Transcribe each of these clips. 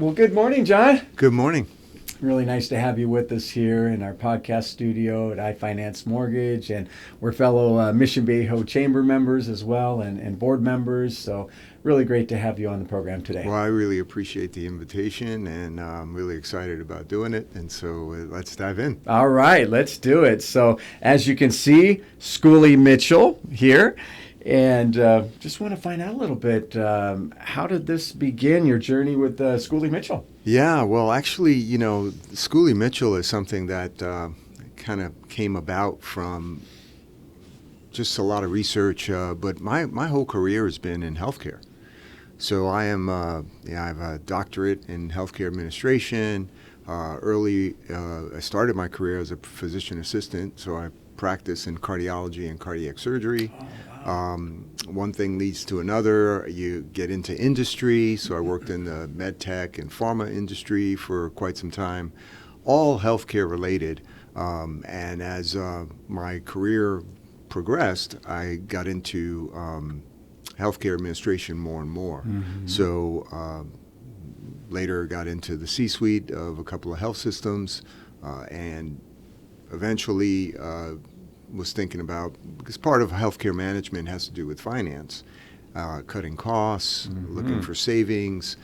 Well, good morning, John. Good morning. Really nice to have you with us here in our podcast studio at iFinance Mortgage. And we're fellow Mission Viejo chamber members as well and board members. So really great to have you on the program today. Well, I really appreciate the invitation, and I'm really excited about doing it. And so let's dive in. All right, let's do it. So as you can see, Schooley Mitchell here. And just want to find out a little bit, how did this begin, your journey with Schooley Mitchell? Yeah, well, actually, Schooley Mitchell is something that kind of came about from just a lot of research, but my whole career has been in healthcare. So I have a doctorate in healthcare administration. I started my career as a physician assistant, so I practice in cardiology and cardiac surgery. Oh, wow. One thing leads to another. You get into industry, so I worked in the med tech and pharma industry for quite some time, all healthcare related. And as my career progressed, I got into healthcare administration more and more. Mm-hmm. So later got into the C-suite of a couple of health systems, and eventually was thinking about, because part of healthcare management has to do with finance, cutting costs, Mm-hmm. looking for savings,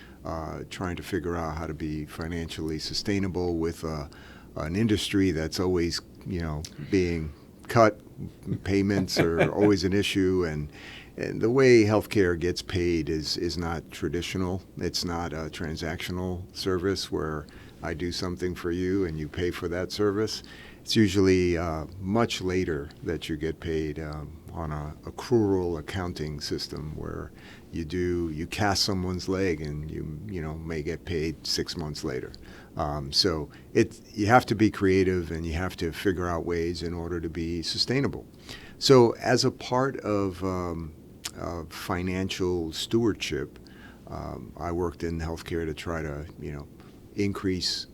trying to figure out how to be financially sustainable with an industry that's always, being cut. Payments are always an issue, and the way healthcare gets paid is not traditional. It's not a transactional service where I do something for you and you pay for that service. It's usually much later that you get paid on a accrual accounting system where you cast someone's leg and you may get paid 6 months later. So you have to be creative and you have to figure out ways in order to be sustainable. So as a part of financial stewardship, I worked in healthcare to try to increase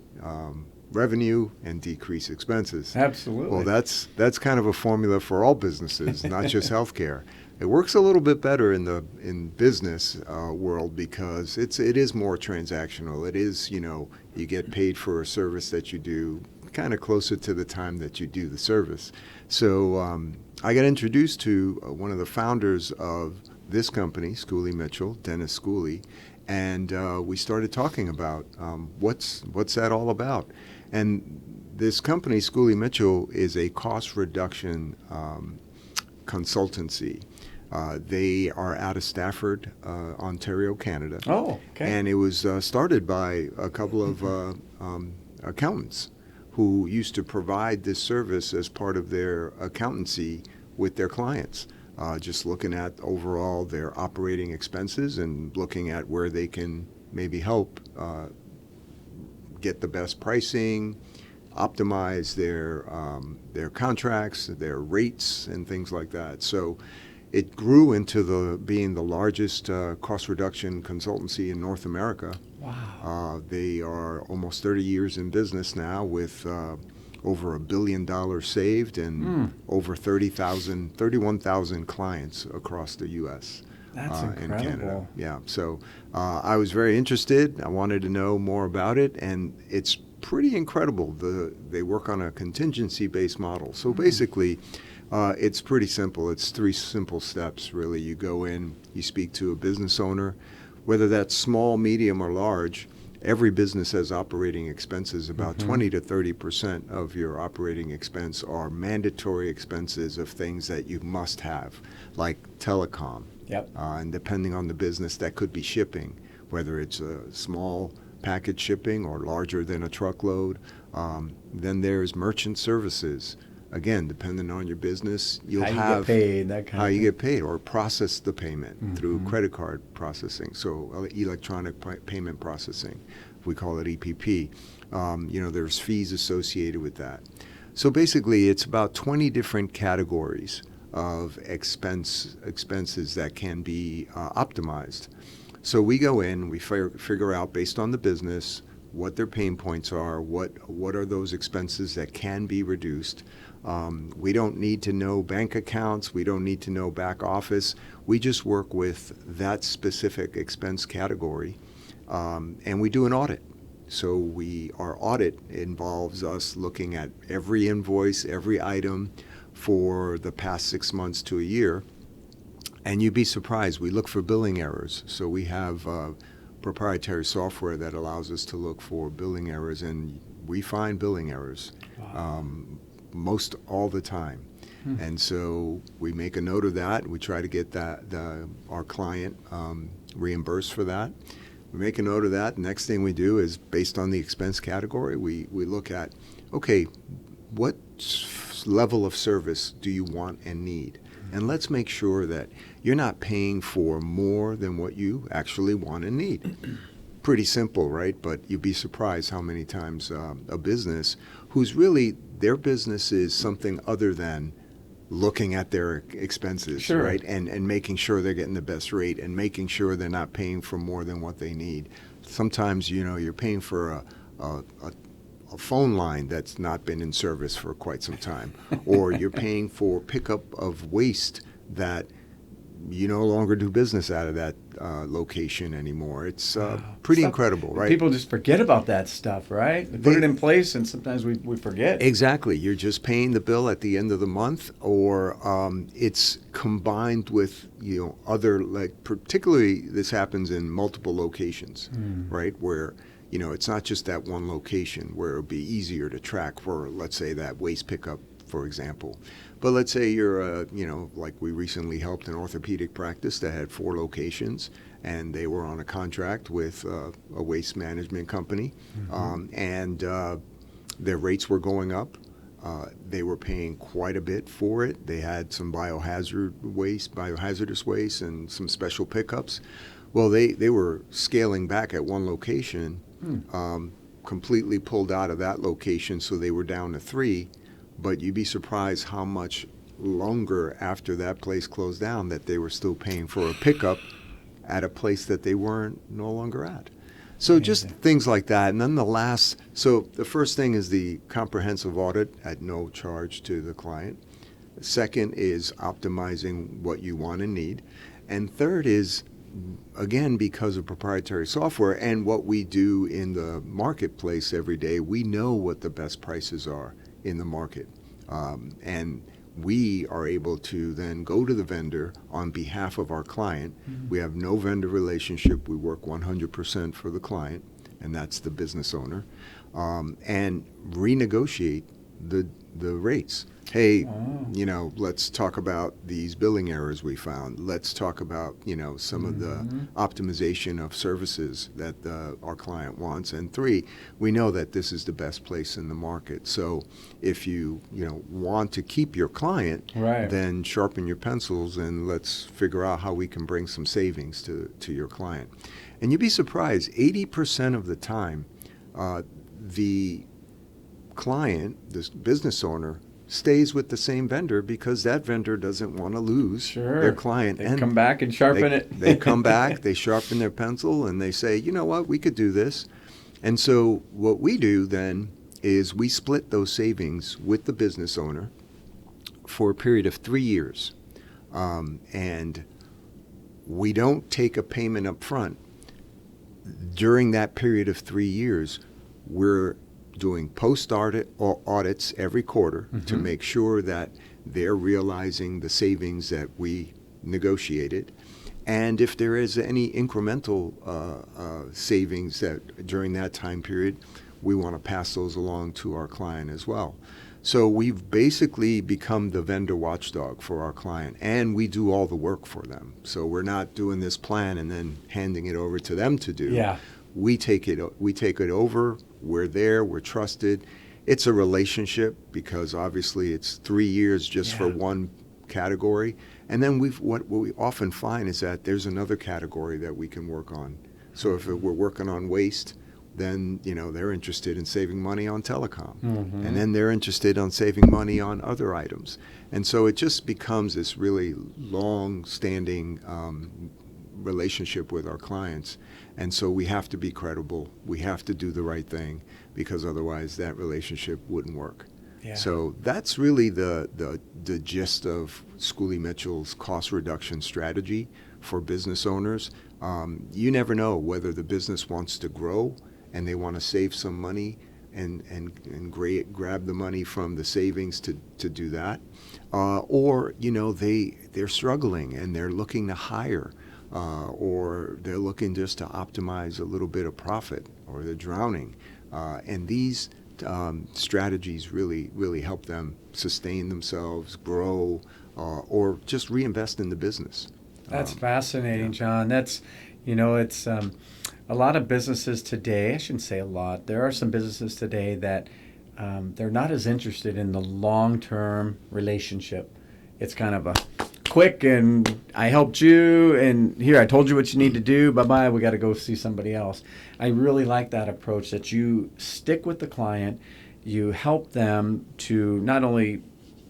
revenue and decrease expenses. Absolutely. Well, that's kind of a formula for all businesses, not just healthcare. It works a little bit better in business world because it is more transactional. It is, you get paid for a service that you do kind of closer to the time that you do the service. So I got introduced to one of the founders of this company, Schooley Mitchell, Dennis Schooley, and we started talking about what's that all about. And this company, Schooley Mitchell, is a cost reduction consultancy. They are out of Stafford, Ontario, Canada. Oh, okay. And it was started by a couple of accountants who used to provide this service as part of their accountancy with their clients. Just looking at overall their operating expenses and looking at where they can maybe help get the best pricing, optimize their contracts, their rates, and things like that. So it grew into being the largest cost reduction consultancy in North America. Wow. They are almost 30 years in business now with over $1 billion saved and over 31,000 clients across the U.S. That's and incredible. Canada. Yeah, so I was very interested. I wanted to know more about it, and it's pretty incredible. They work on a contingency-based model. So basically, it's pretty simple. It's 3 simple steps, really. You go in, you speak to a business owner, whether that's small, medium, or large. Every business has operating expenses. About 20 to 30% of your operating expense are mandatory expenses of things that you must have, like telecom. Yep. And depending on the business, that could be shipping, whether it's a small package shipping or larger than a truckload. Then there's merchant services. Again, depending on your business, you'll how you have get paid, that kind how of you thing. get paid, or process the payment through credit card processing. So electronic payment processing, we call it EPP. There's fees associated with that. So basically, it's about 20 different categories of expenses that can be optimized. So we go in, we figure out based on the business what their pain points are, what are those expenses that can be reduced. We don't need to know bank accounts. We don't need to know back office. We just work with that specific expense category And we do an audit. So our audit involves us looking at every invoice, every item for the past 6 months to a year. And you'd be surprised, we look for billing errors. So we have proprietary software that allows us to look for billing errors, and we find billing errors most all the time. And so we make a note of that. We try to get our client reimbursed for that. We make a note of that. Next thing we do is, based on the expense category, we look at, okay, what level of service do you want and need? And let's make sure that you're not paying for more than what you actually want and need. Pretty simple, right? But you'd be surprised how many times a business whose really, their business is something other than looking at their expenses, Sure. right? And making sure they're getting the best rate and making sure they're not paying for more than what they need. Sometimes, you're paying for a phone line that's not been in service for quite some time, or you're paying for pickup of waste that you no longer do business out of that location anymore. It's pretty incredible, right? People just forget about that stuff, right? They put it in place, and sometimes we forget. Exactly. You're just paying the bill at the end of the month, or it's combined with other, like, particularly this happens in multiple locations, right? Where it's not just that one location where it would be easier to track for, let's say, that waste pickup, for example. But let's say you're, like we recently helped an orthopedic practice that had 4 locations, and they were on a contract with a waste management company, and their rates were going up. They were paying quite a bit for it. They had some biohazardous waste, and some special pickups. Well, they were scaling back at one location, completely pulled out of that location, so they were down to 3. But you'd be surprised how much longer after that place closed down that they were still paying for a pickup at a place that they weren't no longer at. So just things like that. And then so the first thing is the comprehensive audit at no charge to the client. Second is optimizing what you want and need. And third is, again, because of proprietary software and what we do in the marketplace every day, we know what the best prices are in the market. And we are able to then go to the vendor on behalf of our client. We have no vendor relationship. We work 100% for the client, and that's the business owner, and renegotiate the rates. Hey, let's talk about these billing errors we found. Let's talk about, some of the optimization of services that our client wants. And 3, we know that this is the best place in the market. So if you, want to keep your client, then sharpen your pencils and let's figure out how we can bring some savings to your client. And you'd be surprised, 80% of the time, the client, this business owner, stays with the same vendor because that vendor doesn't want to lose their client. They come back and sharpen it. They come back, they sharpen their pencil, and they say, you know what, we could do this. And so what we do then is we split those savings with the business owner for a period of 3 years. And we don't take a payment up front. During that period of 3 years, we're doing post-audits every quarter to make sure that they're realizing the savings that we negotiated. And if there is any incremental savings that during that time period, we want to pass those along to our client as well. So we've basically become the vendor watchdog for our client, and we do all the work for them. So we're not doing this plan and then handing it over to them to do. Yeah. We take it over. We're there. We're trusted. It's a relationship because obviously it's 3 years just for one category. And then what we often find is that there's another category that we can work on. So if we're working on waste, then they're interested in saving money on telecom, and then they're interested in saving money on other items. And so it just becomes this really long-standing relationship with our clients. And so we have to be credible. We have to do the right thing because otherwise that relationship wouldn't work. Yeah. So that's really the gist of Schooley Mitchell's cost reduction strategy for business owners. You never know whether the business wants to grow and they want to save some money and grab the money from the savings to do that, or they're struggling and they're looking to hire, or they're looking just to optimize a little bit of profit, or they're drowning, and these strategies really help them sustain themselves, grow, or just reinvest in the business. That's fascinating, John. That's, it's a lot of businesses today, I shouldn't say a lot, there are some businesses today that they're not as interested in the long-term relationship. It's kind of a quick, and I helped you, and here, I told you what you need to do, bye-bye, we got to go see somebody else. I really like that approach, that you stick with the client, you help them to not only,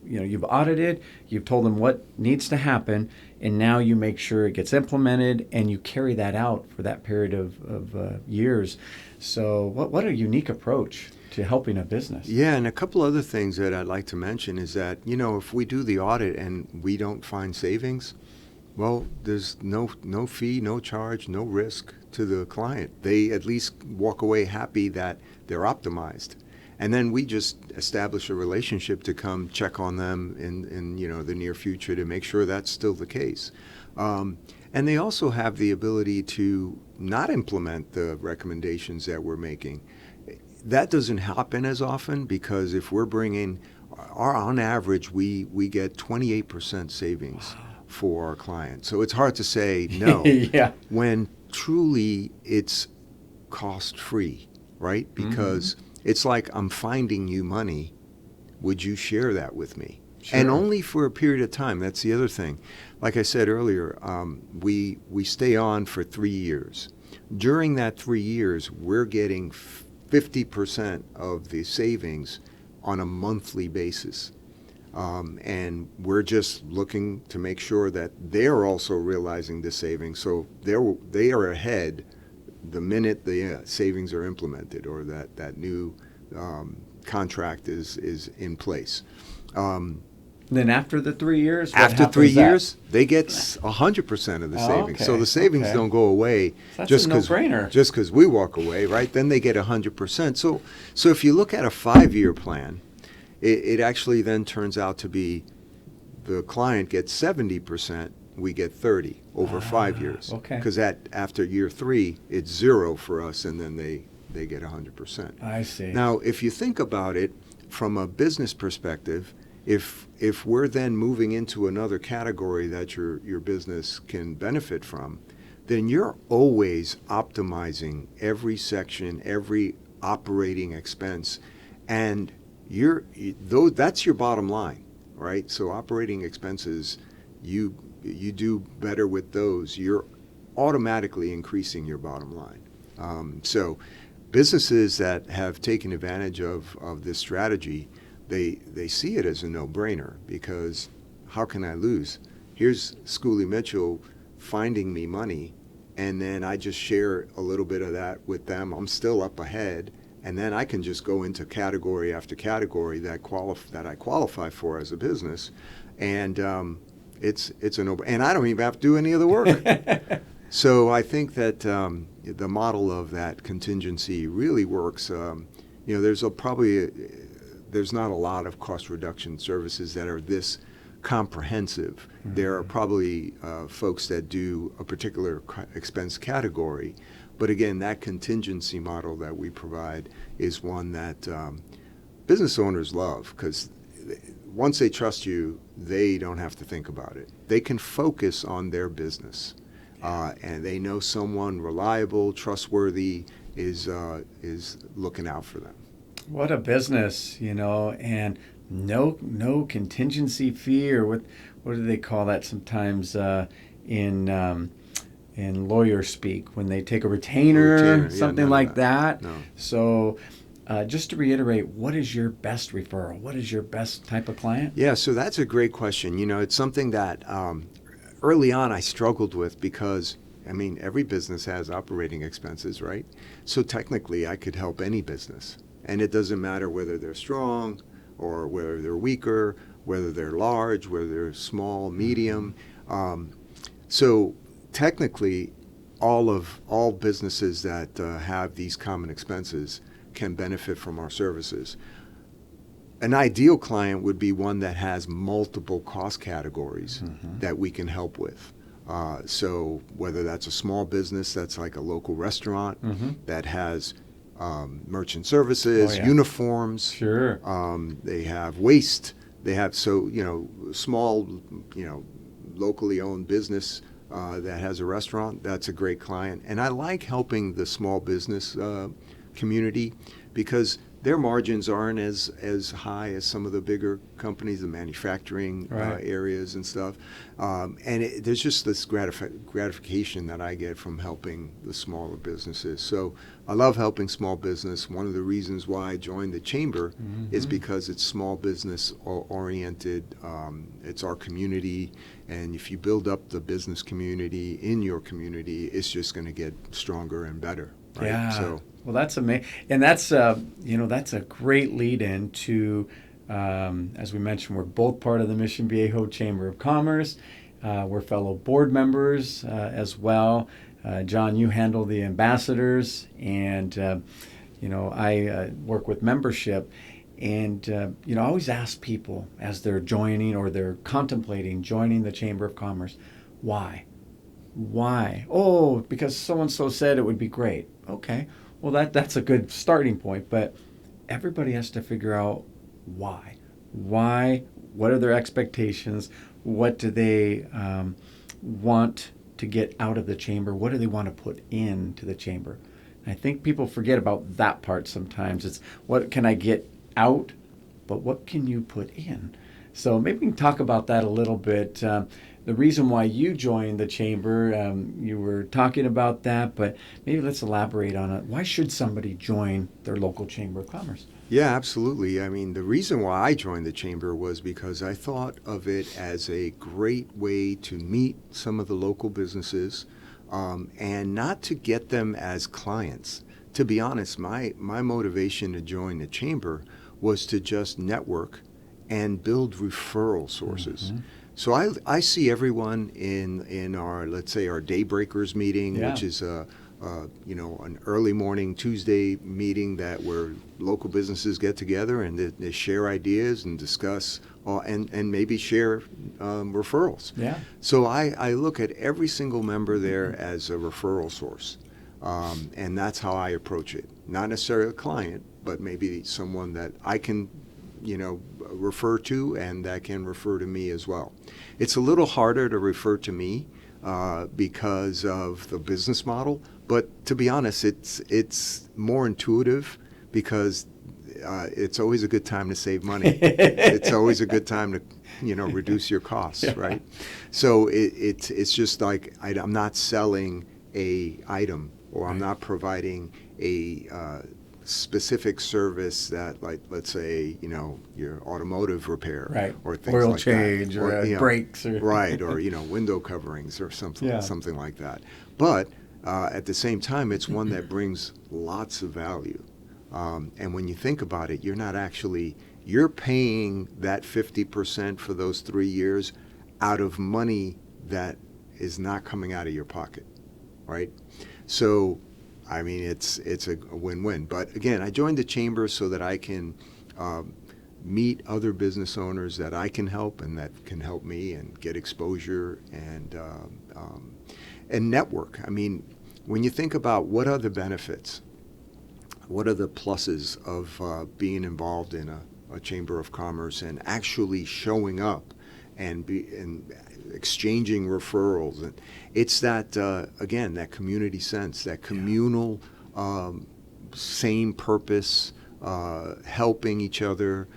you've audited, you've told them what needs to happen, and now you make sure it gets implemented, and you carry that out for that period of years. So what a unique approach to helping a business. Yeah, and a couple other things that I'd like to mention is that, if we do the audit and we don't find savings, well, there's no fee, no charge, no risk to the client. They at least walk away happy that they're optimized. And then we just establish a relationship to come check on them in the near future to make sure that's still the case. And they also have the ability to not implement the recommendations that we're making. That doesn't happen as often, because if we're bringing, on average, we get 28% savings for our clients. So it's hard to say no Yeah. when truly it's cost-free, right? Because it's like, I'm finding you money. Would you share that with me? Sure. And only for a period of time. That's the other thing. Like I said earlier, we stay on for 3 years. During that 3 years, we're getting 50% of the savings on a monthly basis. And we're just looking to make sure that they're also realizing the savings. So they are ahead the minute the savings are implemented, or that new contract is in place. Then after the 3 years? After 3 years, they get 100% of the savings. Okay. So the savings don't go away That's a no-brainer. just because we walk away, right? Then they get 100%. So if you look at a 5-year plan, it actually then turns out to be the client gets 70%, we get 30 over 5 years. Okay. Because after year 3, it's 0 for us, and then they get 100%. I see. Now, if you think about it from a business perspective, if we're then moving into another category that your business can benefit from, then you're always optimizing every section, every operating expense, and that's your bottom line, right? So operating expenses, you do better with those. You're automatically increasing your bottom line. So businesses that have taken advantage of this strategy, they see it as a no-brainer, because how can I lose? Here's Schooley Mitchell finding me money, and then I just share a little bit of that with them. I'm still up ahead, and then I can just go into category after category that I qualify for as a business, and it's a no-brainer. And I don't even have to do any of the work. So I think that the model of that contingency really works. There's not a lot of cost reduction services that are this comprehensive. Mm-hmm. There are probably folks that do a particular expense category, but again, that contingency model that we provide is one that business owners love, because once they trust you, they don't have to think about it. They can focus on their business, and they know someone reliable, trustworthy is looking out for them. What a business, and no contingency fee, or what do they call that sometimes in lawyer speak, when they take a retainer, something like that. No. So just to reiterate, what is your best referral? What is your best type of client? Yeah, so that's a great question. It's something that early on I struggled with, because every business has operating expenses, right? So technically I could help any business. And it doesn't matter whether they're strong or whether they're weaker, whether they're large, whether they're small, medium. So technically, all businesses that have these common expenses can benefit from our services. An ideal client would be one that has multiple cost categories that we can help with. So whether that's a small business that's like a local restaurant that has merchant services, uniforms, they have waste, they have small, locally owned business that has a restaurant, that's a great client. And I like helping the small business community because their margins aren't as high as some of the bigger companies, the manufacturing areas and stuff. And there's just this gratification that I get from helping the smaller businesses. So I love helping small business. One of the reasons why I joined the Chamber is because it's small business oriented. It's our community. And if you build up the business community in your community, it's just going to get stronger and better. Right? Yeah. So, well, that's amazing, and that's that's a great lead-in to, as we mentioned, we're both part of the Mission Viejo Chamber of Commerce. We're fellow board members as well. John, you handle the ambassadors, and I work with membership. And I always ask people as they're joining or they're contemplating joining the Chamber of Commerce, why? Why? Oh, because so-and-so said it would be great. Okay. Well, that's a good starting point, but everybody has to figure out why. Why? What are their expectations? What do they want to get out of the chamber? What do they want to put into the chamber? And I think people forget about that part sometimes. It's what can I get out, but what can you put in? So maybe we can talk about that a little bit. The reason why you joined the chamber, you were talking about that, but maybe let's elaborate on it. Why should somebody join their local Chamber of Commerce? Yeah, absolutely. I mean, the reason why I joined the Chamber was because I thought of it as a great way to meet some of the local businesses and not to get them as clients. To be honest, my motivation to join the Chamber was to just network and build referral sources. So I see everyone in our, let's say, our Daybreakers meeting, which is an early morning Tuesday meeting where local businesses get together and they share ideas and discuss and maybe share referrals. Yeah. So I look at every single member there as a referral source, and that's how I approach it. Not necessarily a client, but maybe someone that I can refer to and that can refer to me as well. It's a little harder to refer to me because of the business model, but to be honest, it's more intuitive because it's always a good time to save money. It's always a good time to reduce your costs, right? So it's just like I'm not selling a item or I'm not providing a specific service that, like, let's say, your automotive repair or things oil like change that. or brakes or or window coverings or something like that. But at the same time, it's one that brings lots of value. And when you think about it, you're paying that 50% for those 3 years out of money that is not coming out of your pocket, right? So I mean, it's a win-win. But again, I joined the chamber so that I can meet other business owners that I can help and that can help me and get exposure and network. I mean, when you think about what are the benefits, what are the pluses of being involved in a chamber of commerce and actually showing up and exchanging referrals, and it's that again, that community sense, that communal same purpose, helping each other.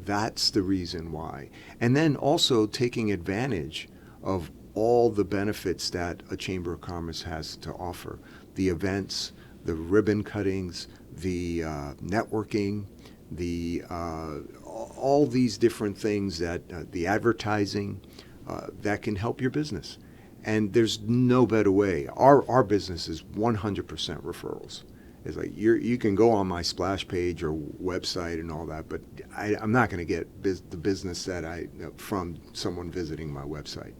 That's the reason why. And then also taking advantage of all the benefits that a Chamber of Commerce has to offer: the events, the ribbon cuttings, the networking, the all these different things that the advertising that can help your business. And there's no better way. Our business is 100% referrals. It's like you can go on my splash page or website and all that, but I'm not going to get the business that from someone visiting my website.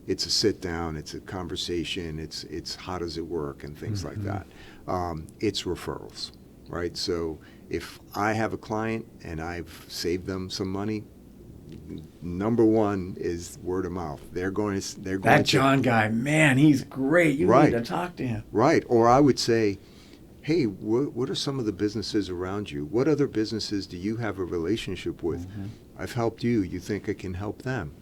it's a sit down, it's a conversation, it's how does it work and things like that. It's referrals, right? So if I have a client and I've saved them some money, number one is word of mouth. They're going That John guy, man, he's great. You Right. need to talk to him. Right. Or I would say, hey, what are some of the businesses around you? What other businesses do you have a relationship with? I've helped you. You think I can help them?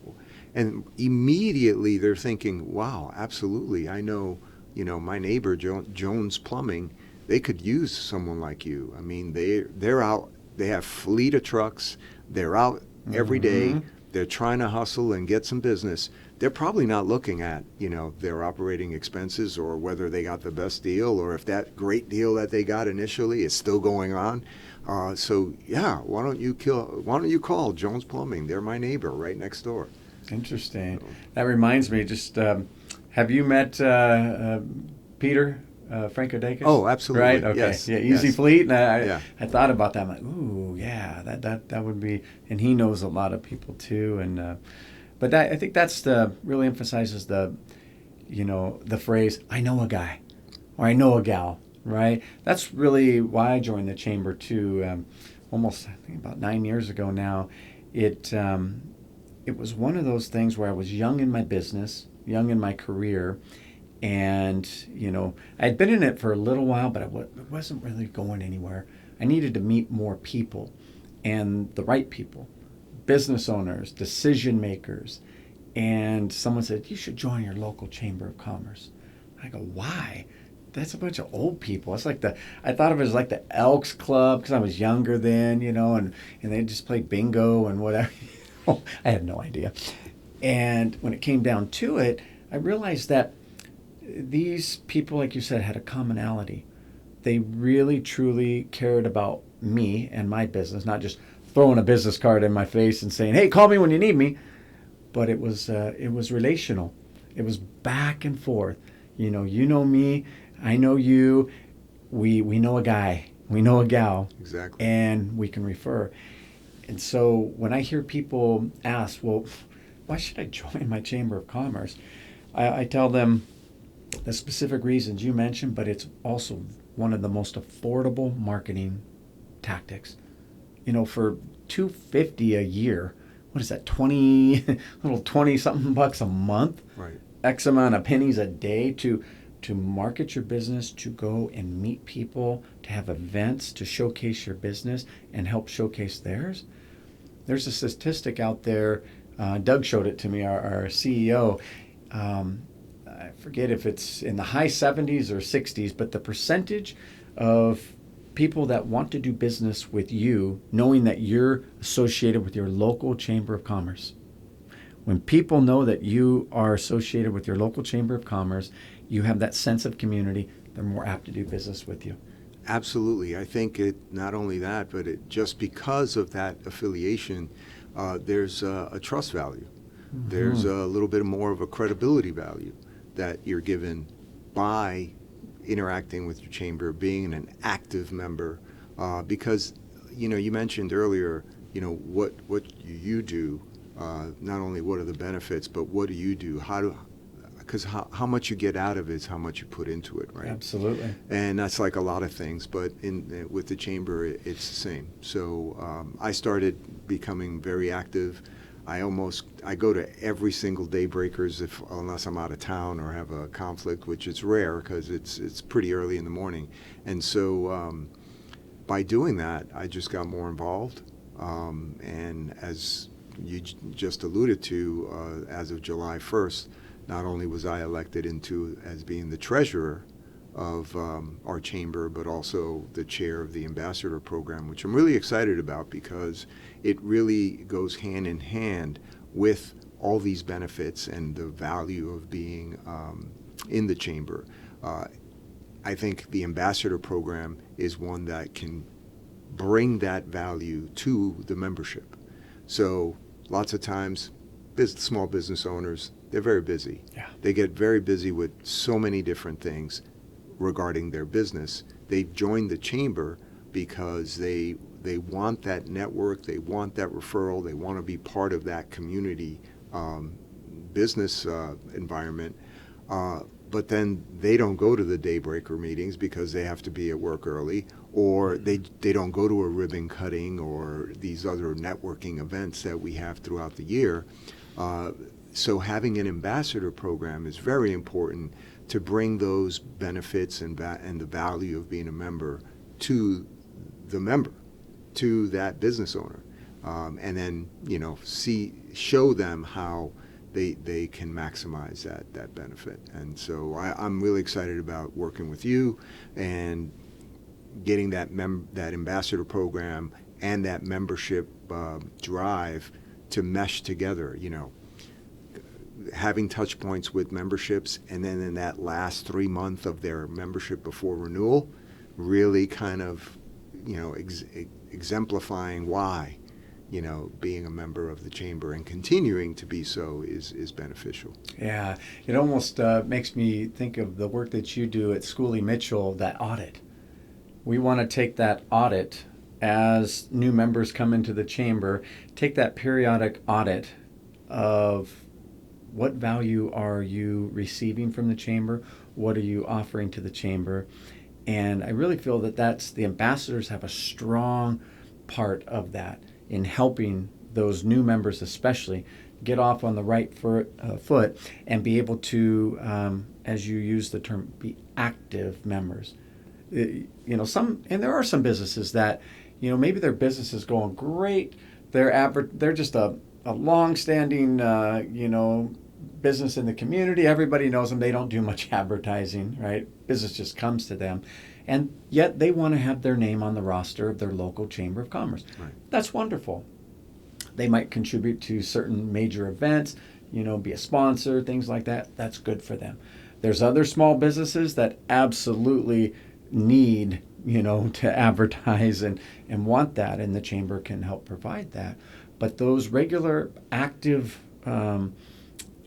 And immediately they're thinking, wow, absolutely. I know, my neighbor, Jones Plumbing, they could use someone like you. I mean, they're out. They have fleet of trucks. They're out every day. They're trying to hustle and get some business. They're probably not looking at, their operating expenses or whether they got the best deal or if that great deal that they got initially is still going on. So yeah, why don't you call Jones Plumbing? They're my neighbor right next door. Interesting. That reminds me, just have you met Peter Franco-Dacus? Oh, absolutely. Right? Okay. Yes. Yeah, Easy Yes. Fleet. And I thought about that. I'm like, ooh, yeah, that would be. And he knows a lot of people too. And but I think that's really emphasizes the phrase "I know a guy" or "I know a gal." Right. That's really why I joined the chamber too. Almost I think about 9 years ago now. It was one of those things where I was young in my business, young in my career, and I'd been in it for a little while, but it wasn't really going anywhere. I needed to meet more people, and the right people, business owners, decision makers, and someone said, you should join your local chamber of commerce. I go, why? That's a bunch of old people. It's like I thought of it as like the Elks Club because I was younger then, and they just played bingo and whatever. I had no idea. And when it came down to it, I realized that these people, like you said, had a commonality. They really, truly cared about me and my business, not just throwing a business card in my face and saying, hey, call me when you need me. But it was relational. It was back and forth. You know me, I know you. We know a guy, we know a gal. Exactly. And we can refer. And so when I hear people ask, well, why should I join my Chamber of Commerce? I tell them the specific reasons you mentioned, but it's also one of the most affordable marketing tactics. For $250 a year, what is that, 20 something bucks a month? Right. X amount of pennies a day to market your business, to go and meet people, to have events, to showcase your business and help showcase theirs. There's a statistic out there, Doug showed it to me, our CEO. I forget if it's in the high 70s or 60s, but the percentage of people that want to do business with you, knowing that you're associated with your local chamber of commerce. When people know that you are associated with your local chamber of commerce, you have that sense of community, they're more apt to do business with you. Absolutely. I think not only that, but just because of that affiliation, there's a trust value. Mm-hmm. There's a little bit more of a credibility value that you're given by interacting with your chamber, being an active member, because you mentioned earlier, what you do. Not only what are the benefits, but what do you do? Because how much you get out of it is how much you put into it, right? Absolutely. And that's like a lot of things, but with the chamber, it's the same. So I started becoming very active. I go to every single Daybreakers unless I'm out of town or have a conflict, which is rare because it's pretty early in the morning. And so by doing that, I just got more involved. And as you just alluded to, as of July 1st, not only was I elected as being the treasurer of our chamber, but also the chair of the ambassador program, which I'm really excited about because it really goes hand in hand with all these benefits and the value of being in the chamber. I think the ambassador program is one that can bring that value to the membership. So lots of times, small business owners, they're very busy. Yeah. They get very busy with so many different things regarding their business. They join the chamber because they want that network, they want that referral, they want to be part of that community business environment, but then they don't go to the daybreaker meetings because they have to be at work early, or they don't go to a ribbon cutting or these other networking events that we have throughout the year. So having an ambassador program is very important to bring those benefits and the value of being a member to the member, to that business owner, and then show them how they can maximize that benefit. And so I'm really excited about working with you and getting that ambassador program and that membership drive to mesh together. Having touch points with memberships, and then in that last 3 months of their membership before renewal, really kind of exemplifying why being a member of the chamber and continuing to be so is beneficial. Yeah, it almost makes me think of the work that you do at Schooley Mitchell, that audit. We want to take that audit as new members come into the chamber, take that periodic audit of what value are you receiving from the chamber, what are you offering to the chamber, and I really feel that the ambassadors have a strong part of that in helping those new members especially get off on the right foot and be able to, as you use the term, be active members. And there are some businesses that, maybe their business is going great. They're just a long-standing, business in the community. Everybody knows them. They don't do much advertising, right? Business just comes to them. And yet they want to have their name on the roster of their local Chamber of Commerce. Right. That's wonderful. They might contribute to certain major events, be a sponsor, things like that. That's good for them. There's other small businesses that absolutely need, to advertise and want that, and the Chamber can help provide that. But those regular active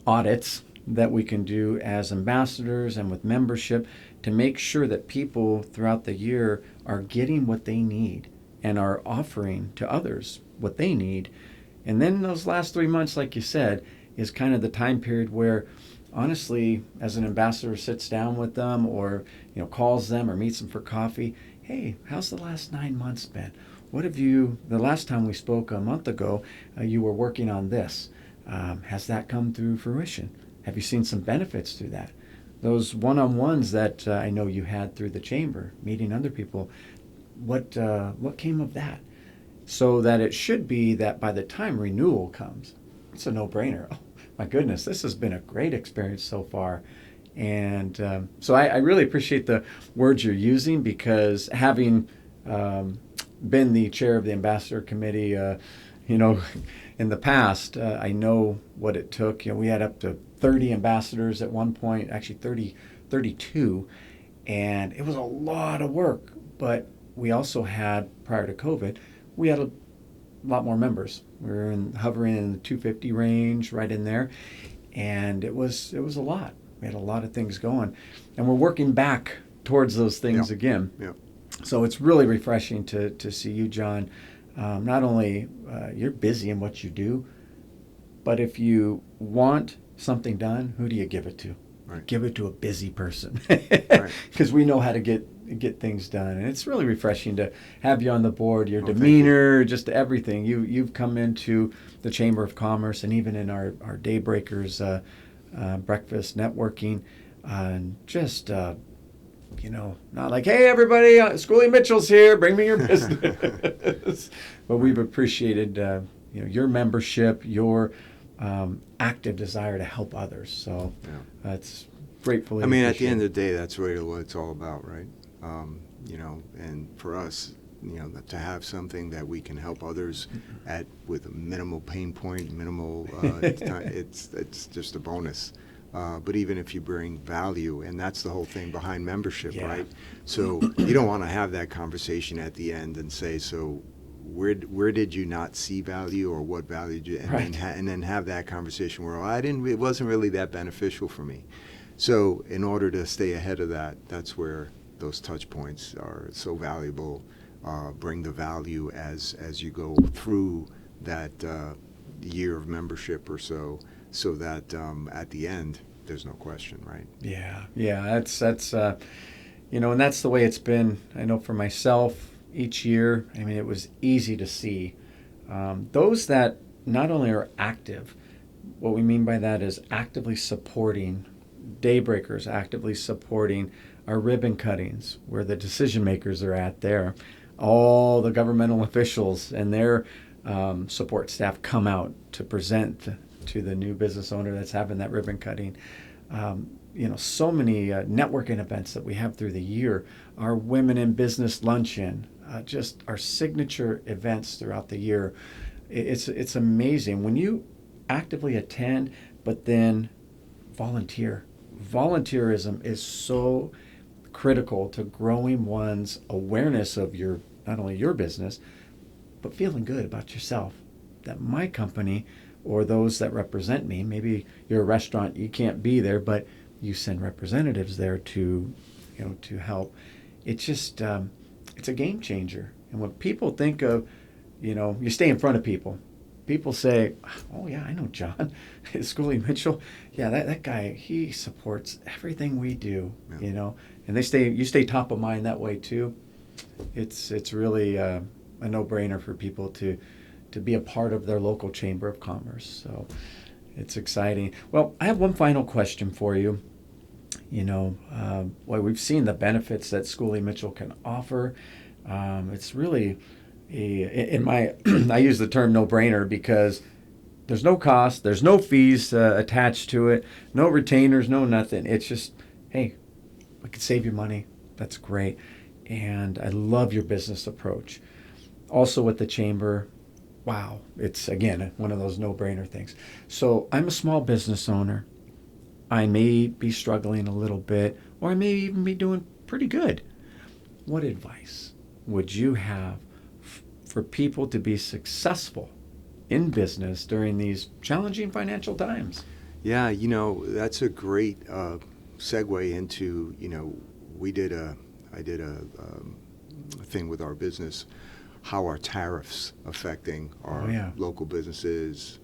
audits that we can do as ambassadors and with membership to make sure that people throughout the year are getting what they need and are offering to others what they need. And then those last 3 months, like you said, is kind of the time period where, honestly, as an ambassador sits down with them or calls them or meets them for coffee, hey, how's the last 9 months been? What have the last time we spoke a month ago, you were working on this. Has that come through fruition? Have you seen some benefits through that? Those one-on-ones that I know you had through the chamber, meeting other people, what came of that? So that it should be that by the time renewal comes, it's a no-brainer. Oh, my goodness, this has been a great experience so far. And so I really appreciate the words you're using, because having been the chair of the ambassador committee, in the past, I know what it took. We had up to 30 ambassadors at one point, actually 32, and it was a lot of work. But we also had, prior to COVID, we had a lot more members. We were hovering in the 250 range, right in there, and it was a lot. We had a lot of things going, and we're working back towards those things again. Yeah. So it's really refreshing to see you, John. Not only you're busy in what you do, but if you want something done, who do you give it to? Right. Give it to a busy person, Right. because we know how to get things done. And it's really refreshing to have you on the board. Your Thank demeanor, just everything. You've come into the Chamber of Commerce, and even in our Daybreakers breakfast networking, and just not like, hey, everybody, Schooley Mitchell's here, bring me your business. But we've appreciated, your membership, your active desire to help others. So that's gratefully I mean, at the end of the day, that's really what it's all about, right? And for us, to have something that we can help others with a minimal pain point, minimal, it's just a bonus. But even if you bring value, and that's the whole thing behind membership, right? So you don't want to have that conversation at the end and say, so where did you not see value, or what value did you, and then have that conversation where it wasn't really that beneficial for me. So in order to stay ahead of that, that's where those touch points are so valuable. Bring the value as you go through that year of membership or so so that at the end there's no question, right? Yeah. That's and that's the way it's been. I know for myself each year. I mean, it was easy to see those that not only are active. What we mean by that is actively supporting daybreakers, actively supporting our ribbon cuttings, where the decision makers are at there. All the governmental officials and their support staff come out to present to the new business owner that's having that ribbon cutting. So many networking events that we have through the year, our Women in Business Luncheon, just our signature events throughout the year. It's amazing when you actively attend, but then volunteer. Volunteerism is so critical to growing one's awareness of not only your business, but feeling good about yourself. That my company or those that represent me, maybe you're a restaurant, you can't be there, but you send representatives there to help. It's just it's a game changer. And when people think of, you stay in front of people. People say, "Oh yeah, I know John, Schooley Mitchell. Yeah, that guy. He supports everything we do. Yeah. And you stay top of mind that way too. It's really a no-brainer for people to be a part of their local chamber of commerce. So it's exciting. Well, I have one final question for you. We've seen the benefits that Schooley Mitchell can offer. It's really I use the term no-brainer because there's no cost, there's no fees attached to it, no retainers, no nothing. It's just, hey, we could save you money. That's great. And I love your business approach. Also with the chamber, wow, it's, again, one of those no-brainer things. So I'm a small business owner. I may be struggling a little bit, or I may even be doing pretty good. What advice would you have for people to be successful in business during these challenging financial times? Yeah, that's a great segue into, I did a thing with our business, how are tariffs affecting our local businesses,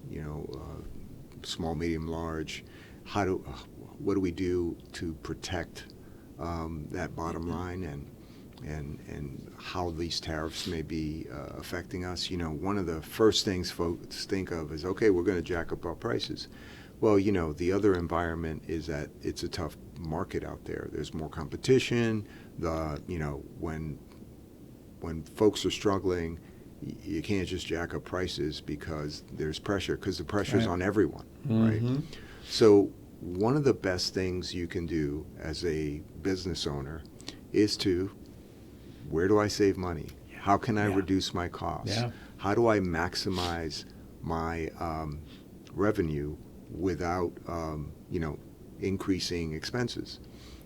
small, medium, large. What do we do to protect that bottom line and how these tariffs may be affecting us? One of the first things folks think of is, okay, we're going to jack up our prices. Well, the other environment is that it's a tough market out there. There's more competition. When folks are struggling, you can't just jack up prices because there's pressure, because the pressure's on everyone, right? So one of the best things you can do as a business owner is where do I save money? How can I reduce my costs? How do I maximize my revenue without, increasing expenses?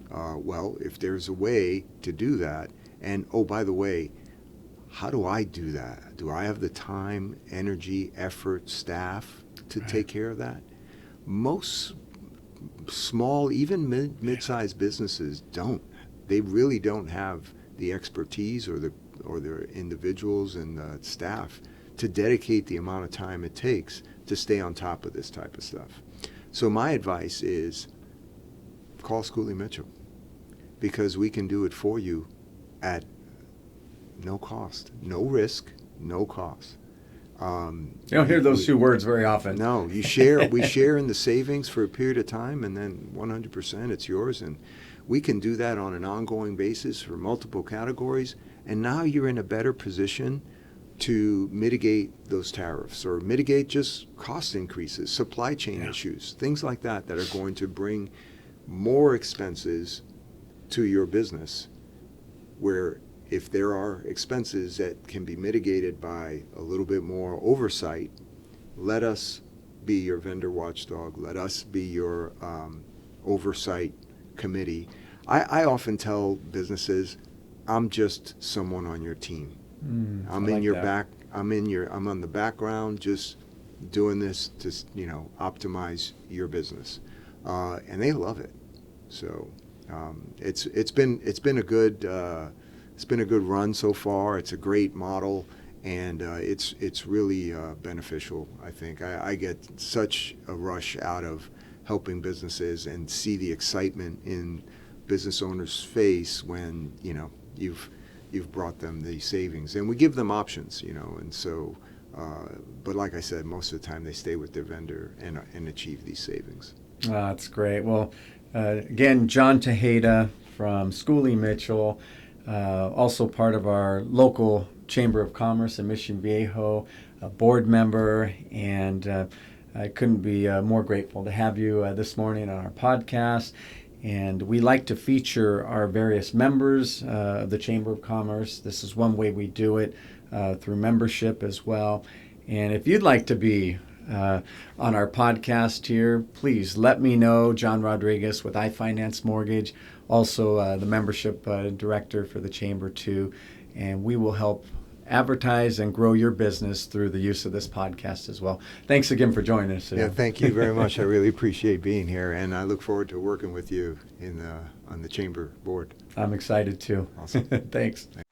Well, if there's a way to do that, and oh, by the way, how do I do that? Do I have the time, energy, effort, staff to take care of that? Most small, even mid-sized businesses don't. They really don't have the expertise or their individuals and the staff to dedicate the amount of time it takes to stay on top of this type of stuff. So my advice is call Schooley Mitchell, because we can do it for you at no cost, no risk, no cost. You don't hear those two words very often. No, we share in the savings for a period of time, and then 100% it's yours. And we can do that on an ongoing basis for multiple categories. And now you're in a better position to mitigate those tariffs or mitigate just cost increases, supply chain issues, things like that are going to bring more expenses to your business, where if there are expenses that can be mitigated by a little bit more oversight, let us be your vendor watchdog. Let us be your oversight committee. I often tell businesses, I'm just someone on your team. I'm in your back. I'm on the background, just doing this to optimize your business, and they love it. So it's been a good run so far. It's a great model, and it's really beneficial. I think I get such a rush out of helping businesses and see the excitement in business owners' face when you've brought them the savings, and we give them options, and so. But like I said, most of the time they stay with their vendor and achieve these savings. That's great. Well, again, John Tejeda from Schooley Mitchell, also part of our local Chamber of Commerce in Mission Viejo, a board member, and I couldn't be more grateful to have you this morning on our podcast. And we like to feature our various members of the Chamber of Commerce. This is one way we do it, through membership as well. And if you'd like to be on our podcast here, please let me know. John Rodriguez with iFinance Mortgage, also the membership director for the Chamber too. And we will help advertise and grow your business through the use of this podcast as well. Thanks again for joining us today. Yeah, thank you very much. I really appreciate being here, and I look forward to working with you on the Chamber board. I'm excited too. Awesome. Thanks. Thanks.